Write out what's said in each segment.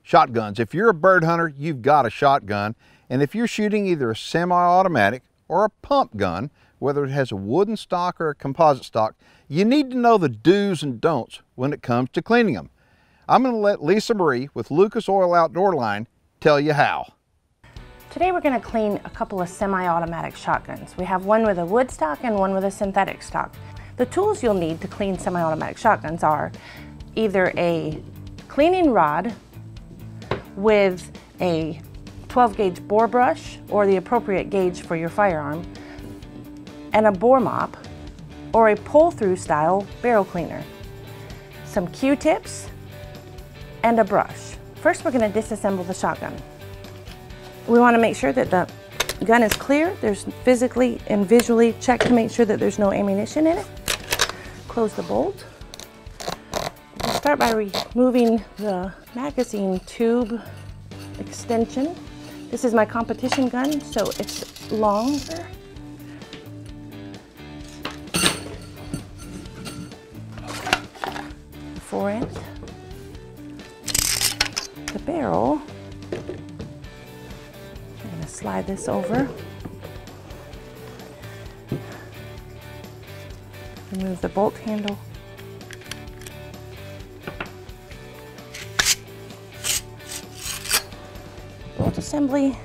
Shotguns. If you're a bird hunter, you've got a shotgun. And if you're shooting either a semi-automatic or a pump gun, whether it has a wooden stock or a composite stock, you need to know the do's and don'ts when it comes to cleaning them. I'm going to let Lisa Marie with Lucas Oil Outdoor Line tell you how. Today we're going to clean a couple of semi-automatic shotguns. We have one with a wood stock and one with a synthetic stock. The tools you'll need to clean semi-automatic shotguns are either a cleaning rod with a 12 gauge bore brush or the appropriate gauge for your firearm, and a bore mop or a pull-through style barrel cleaner, some Q-tips, and a brush. First we're going to disassemble the shotgun. We want to make sure that the gun is clear. There's physically and visually check to make sure that there's no ammunition in it. Close the bolt. We'll start by removing the magazine tube extension. This is my competition gun, so it's longer. The fore end. The barrel. I'm going to slide this over. Remove the bolt handle. Bolt assembly.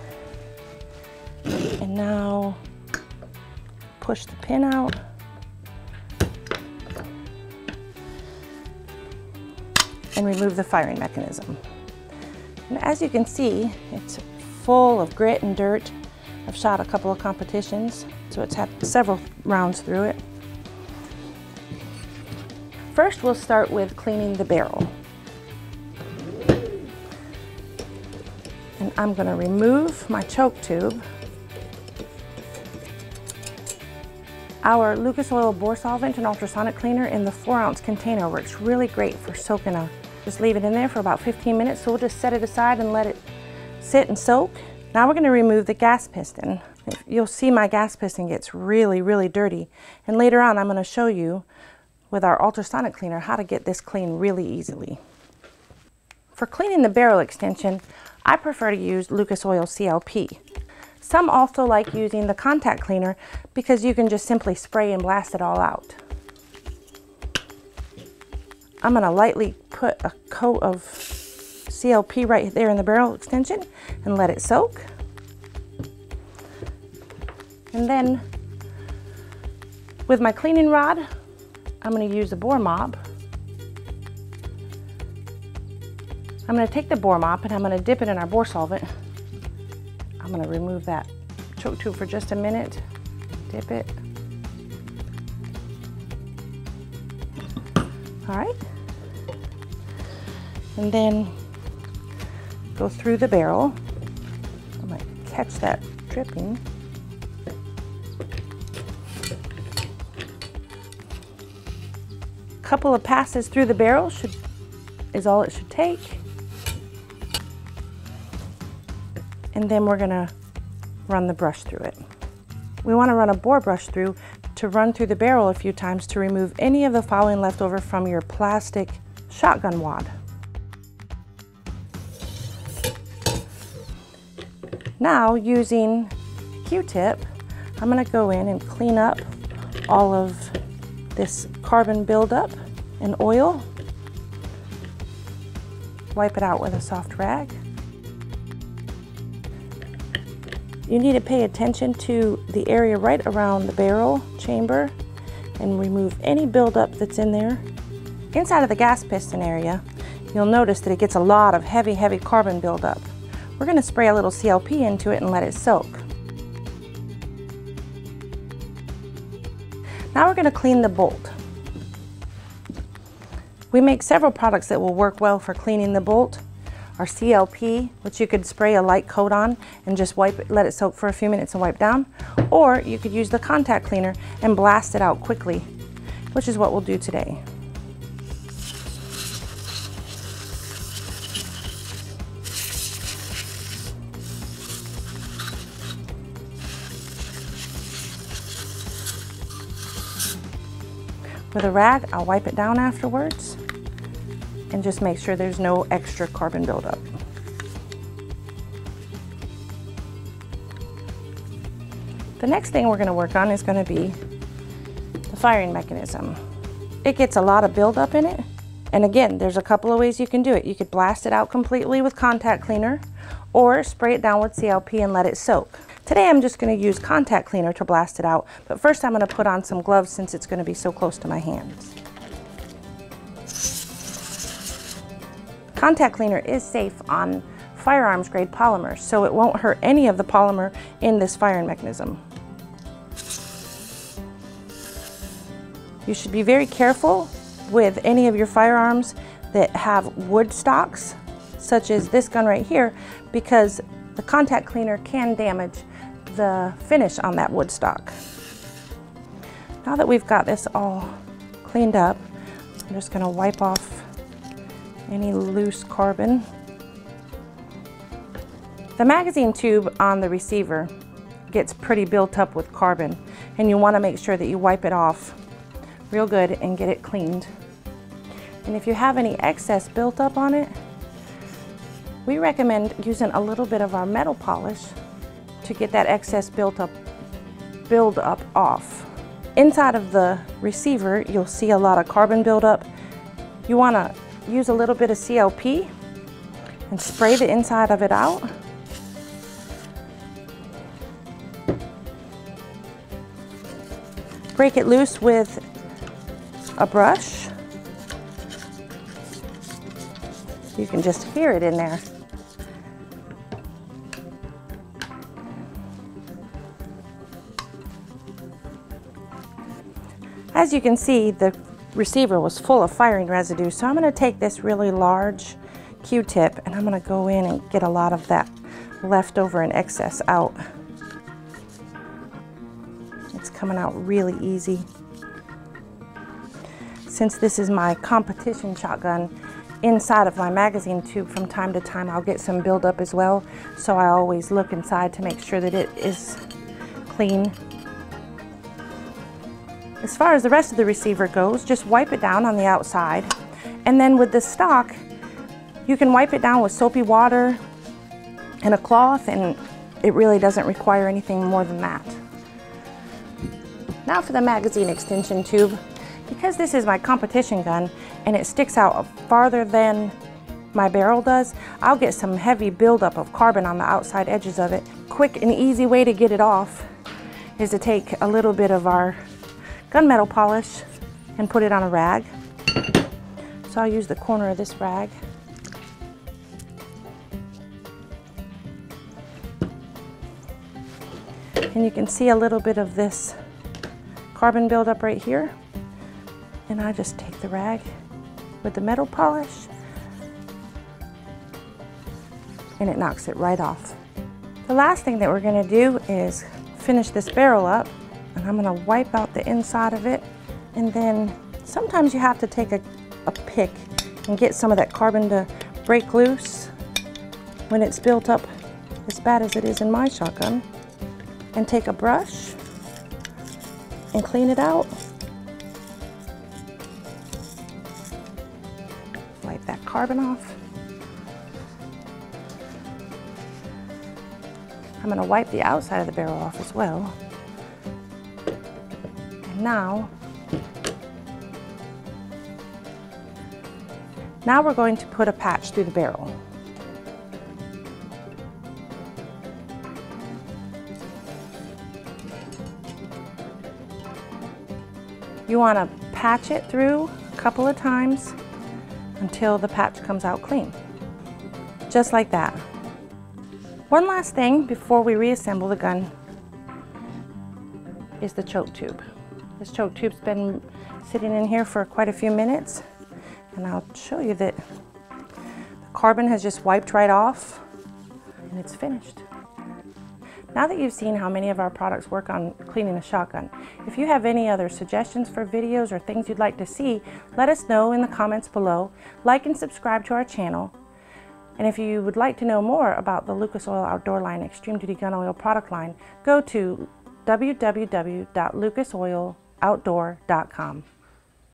And now push the pin out. And remove the firing mechanism. And as you can see, it's full of grit and dirt. I've shot a couple of competitions, so it's had several rounds through it. First, we'll start with cleaning the barrel. And I'm going to remove my choke tube. Our Lucas Oil bore solvent and ultrasonic cleaner in the 4-ounce container works really great for soaking just leave it in there for about 15 minutes, so we'll just set it aside and let it sit and soak. Now we're going to remove the gas piston. You'll see my gas piston gets really, really dirty, and later on I'm going to show you with our ultrasonic cleaner how to get this clean really easily. For cleaning the barrel extension, I prefer to use Lucas Oil CLP. Some also like using the contact cleaner because you can just simply spray and blast it all out. I'm going to lightly put a coat of CLP right there in the barrel extension and let it soak. And then with my cleaning rod, I'm going to use a bore mop. I'm going to take the bore mop and I'm going to dip it in our bore solvent. I'm going to remove that choke tube for just a minute, dip it. All right. And then go through the barrel. I might catch that dripping. Couple of passes through the barrel is all it should take. And then we're gonna run the brush through it. We want to run a bore brush through to run through the barrel a few times to remove any of the fouling left over from your plastic shotgun wad. Now, using Q-tip, I'm going to go in and clean up all of this carbon buildup and oil. Wipe it out with a soft rag. You need to pay attention to the area right around the barrel chamber and remove any buildup that's in there. Inside of the gas piston area, you'll notice that it gets a lot of heavy carbon buildup. We're going to spray a little CLP into it and let it soak. Now we're going to clean the bolt. We make several products that will work well for cleaning the bolt. Our CLP, which you could spray a light coat on and just wipe it, let it soak for a few minutes and wipe down. Or you could use the contact cleaner and blast it out quickly, which is what we'll do today. With a rag, I'll wipe it down afterwards and just make sure there's no extra carbon buildup. The next thing we're going to work on is going to be the firing mechanism. It gets a lot of buildup in it. And again, there's a couple of ways you can do it. You could blast it out completely with contact cleaner or spray it down with CLP and let it soak. Today I'm just going to use contact cleaner to blast it out, but first I'm going to put on some gloves since it's going to be so close to my hands. Contact cleaner is safe on firearms grade polymers, so it won't hurt any of the polymer in this firing mechanism. You should be very careful with any of your firearms that have wood stocks, such as this gun right here, because the contact cleaner can damage the finish on that wood stock. Now that we've got this all cleaned up, I'm just going to wipe off any loose carbon. The magazine tube on the receiver gets pretty built up with carbon, and you want to make sure that you wipe it off real good and get it cleaned. And if you have any excess built up on it, we recommend using a little bit of our metal polish to get that excess build up off. Inside of the receiver, you'll see a lot of carbon buildup. You want to use a little bit of CLP and spray the inside of it out. Break it loose with a brush. You can just hear it in there. As you can see, the receiver was full of firing residue, so I'm going to take this really large Q-tip and I'm going to go in and get a lot of that leftover and excess out. It's coming out really easy. Since this is my competition shotgun, inside of my magazine tube from time to time I'll get some buildup as well, so I always look inside to make sure that it is clean. As far as the rest of the receiver goes, just wipe it down on the outside, and then with the stock you can wipe it down with soapy water and a cloth, and it really doesn't require anything more than that. Now for the magazine extension tube. Because this is my competition gun and it sticks out farther than my barrel does, I'll get some heavy buildup of carbon on the outside edges of it. Quick and easy way to get it off is to take a little bit of our gunmetal polish and put it on a rag. So I'll use the corner of this rag. And you can see a little bit of this carbon buildup right here. And I just take the rag with the metal polish and it knocks it right off. The last thing that we're going to do is finish this barrel up, and I'm going to wipe out the inside of it, and then sometimes you have to take a pick and get some of that carbon to break loose when it's built up as bad as it is in my shotgun, and take a brush and clean it out. Wipe that carbon off. I'm going to wipe the outside of the barrel off as well. And now we're going to put a patch through the barrel. You want to patch it through a couple of times until the patch comes out clean. Just like that. One last thing before we reassemble the gun is the choke tube. This choke tube's been sitting in here for quite a few minutes, and I'll show you that the carbon has just wiped right off and it's finished. Now that you've seen how many of our products work on cleaning a shotgun, if you have any other suggestions for videos or things you'd like to see, let us know in the comments below. Like and subscribe to our channel. And if you would like to know more about the Lucas Oil Outdoor Line Extreme Duty Gun Oil product line, go to www.lucasoiloutdoor.com.